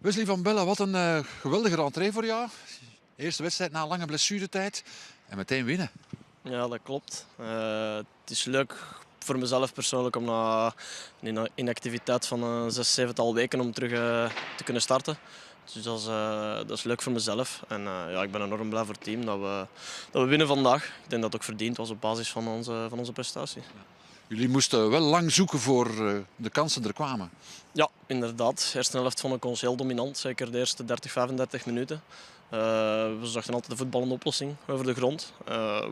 Wesley van Bellen, wat een geweldige rentree voor jou. Eerste wedstrijd na een lange blessuretijd en meteen winnen. Ja, dat klopt. Het is leuk voor mezelf persoonlijk om na een inactiviteit van 6, 7 weken om terug te kunnen starten. Dus dat is leuk voor mezelf. En ja, ik ben enorm blij voor het team dat we winnen vandaag. Ik denk dat het ook verdiend was op basis van onze prestatie. Jullie moesten wel lang zoeken voor de kansen er kwamen. Ja, inderdaad. De eerste helft vond ik ons heel dominant. Zeker de eerste 30, 35 minuten. We zochten altijd de voetballende oplossing over de grond.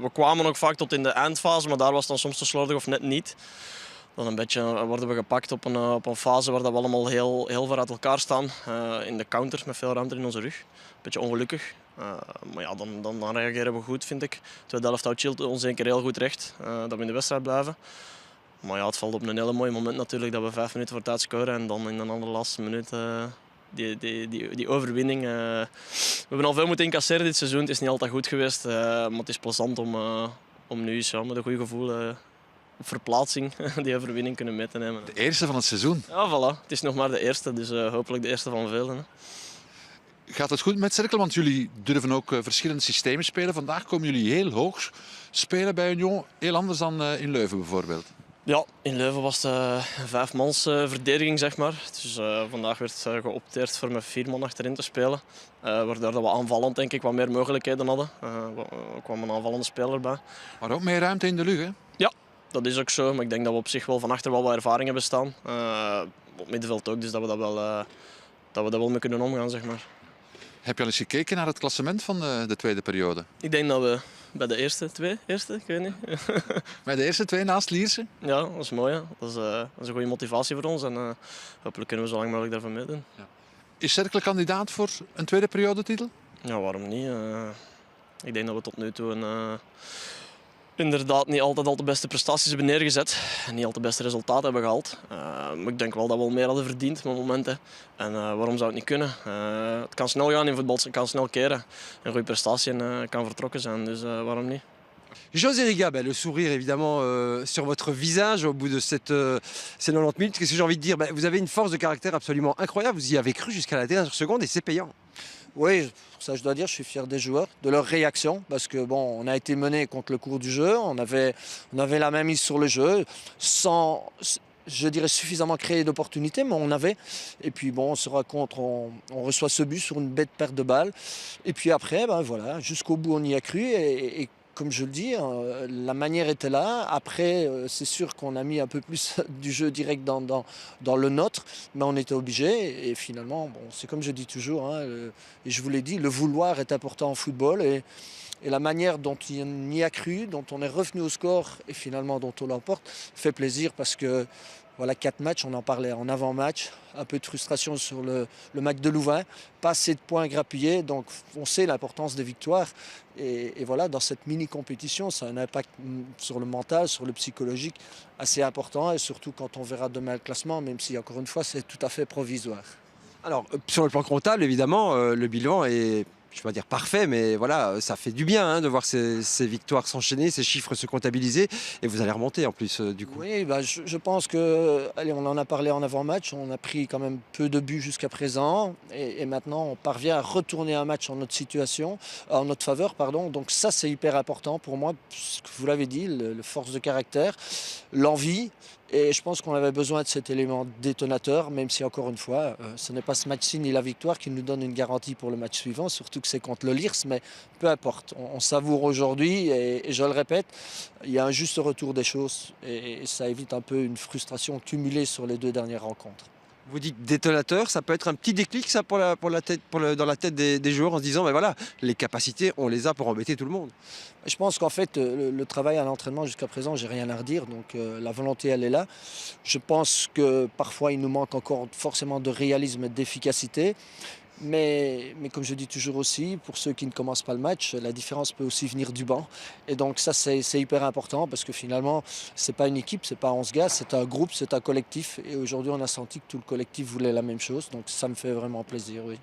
We kwamen ook vaak tot in de eindfase, maar daar was het dan soms te slordig of net niet. Dan een beetje worden we gepakt op een fase waar we allemaal heel ver uit elkaar staan. In de counter met veel ruimte in onze rug. Een beetje ongelukkig. Maar ja, dan reageren we goed, vind ik. De tweede helft houdt Childe ons één keer heel goed recht. Dat we in de wedstrijd blijven. Maar ja, het valt op een hele mooi moment natuurlijk dat we 5 minuten voor tijd scoren. En dan in de allerlaatste minuut die overwinning. We hebben al veel moeten incasseren dit seizoen. Het is niet altijd goed geweest. Maar het is plezant om nu eens met een goed gevoel op verplaatsing die overwinning kunnen mee te nemen. De eerste van het seizoen. Ja, voilà. Het is nog maar de eerste, dus hopelijk de eerste van velen. Hè. Gaat het goed met Cercle? Want jullie durven ook verschillende systemen spelen. Vandaag komen jullie heel hoog spelen bij Union. Heel anders dan in Leuven bijvoorbeeld. Ja, in Leuven was het een 5-mans verdediging, zeg maar. Dus vandaag werd geopteerd voor met 4 man achterin te spelen. Waardoor we aanvallend denk ik wat meer mogelijkheden hadden. Er kwam een aanvallende speler bij. Maar ook meer ruimte in de lucht, hè? Ja, dat is ook zo. Maar ik denk dat we op zich wel van achter wel wat ervaring hebben staan. Op middenveld ook, dus dat we dat wel mee kunnen omgaan, zeg maar. Heb je al eens gekeken naar het klassement van de tweede periode? Ik denk dat we bij de eerste, ik weet niet. Bij de eerste 2 naast Lierse? Ja, dat is mooi. Hè. Dat is een goede motivatie voor ons en hopelijk kunnen we zo lang mogelijk daarvan meedoen. Ja. Is Cercle kandidaat voor een tweede periodetitel? Ja, waarom niet? Ik denk dat we tot nu toe inderdaad niet altijd al de beste prestaties hebben neergezet. En niet al de beste resultaten hebben gehaald. Maar ik denk wel dat we al meer hadden verdiend met momenten. En waarom zou het niet kunnen? Het kan snel gaan in voetbal, het kan snel keren. Een goede prestatie kan vertrokken zijn, dus waarom niet? José Riga, le sourire évidemment sur votre visage au bout de ces 90 minutes. Qu'est-ce que j'ai envie de dire? Vous avez une force de caractère absolument incroyable. Vous y avez cru jusqu'à la dernière seconde et c'est payant. Oui, ça je dois dire, je suis fier des joueurs, de leur réaction, parce que bon, on a été mené contre le cours du jeu, on avait la main mise sur le jeu, sans, je dirais, suffisamment créer d'opportunités, mais on avait. Et puis bon, on se rencontre, on reçoit ce but sur une bête perte de balles. Et puis après, ben voilà, jusqu'au bout on y a cru et comme je le dis, la manière était là. Après, c'est sûr qu'on a mis un peu plus du jeu direct dans le nôtre, mais on était obligé. Et finalement, bon, c'est comme je dis toujours, hein, et je vous l'ai dit, le vouloir est important en football. Et la manière dont on y a cru, dont on est revenu au score et finalement dont on l'emporte, fait plaisir parce que voilà, 4 matchs, on en parlait en avant-match, un peu de frustration sur le match de Louvain, pas assez de points grappillés, donc on sait l'importance des victoires. Et voilà, dans cette mini-compétition, ça a un impact sur le mental, sur le psychologique assez important, et surtout quand on verra demain le classement, même si encore une fois c'est tout à fait provisoire. Alors, sur le plan comptable, évidemment, le bilan est, je ne vais pas dire parfait, mais voilà, ça fait du bien hein, de voir ces victoires s'enchaîner, ces chiffres se comptabiliser. Et vous allez remonter en plus, du coup. Oui, bah, je pense que, allez, on en a parlé en avant-match, on a pris quand même peu de buts jusqu'à présent. Et maintenant, on parvient à retourner un match en notre situation, en notre faveur, pardon. Donc ça, c'est hyper important pour moi, parce que vous l'avez dit, le force de caractère, l'envie. Et je pense qu'on avait besoin de cet élément détonateur, même si encore une fois, ce n'est pas ce match-ci ni la victoire qui nous donne une garantie pour le match suivant, surtout que c'est contre le Lierse, mais peu importe. On savoure aujourd'hui et je le répète, il y a un juste retour des choses et ça évite un peu une frustration cumulée sur les 2 dernières rencontres. Vous dites détonateur, ça peut être un petit déclic ça dans la tête des joueurs en se disant, ben voilà, les capacités, on les a pour embêter tout le monde. Je pense qu'en fait, le travail à l'entraînement jusqu'à présent, j'ai rien à redire. Donc la volonté, elle est là. Je pense que parfois, il nous manque encore forcément de réalisme et d'efficacité. Mais comme je dis toujours aussi, pour ceux qui ne commencent pas le match, la différence peut aussi venir du banc. Et donc ça, c'est hyper important parce que finalement, ce n'est pas une équipe, ce n'est pas 11 gars, c'est un groupe, c'est un collectif. Et aujourd'hui, on a senti que tout le collectif voulait la même chose. Donc ça me fait vraiment plaisir, oui.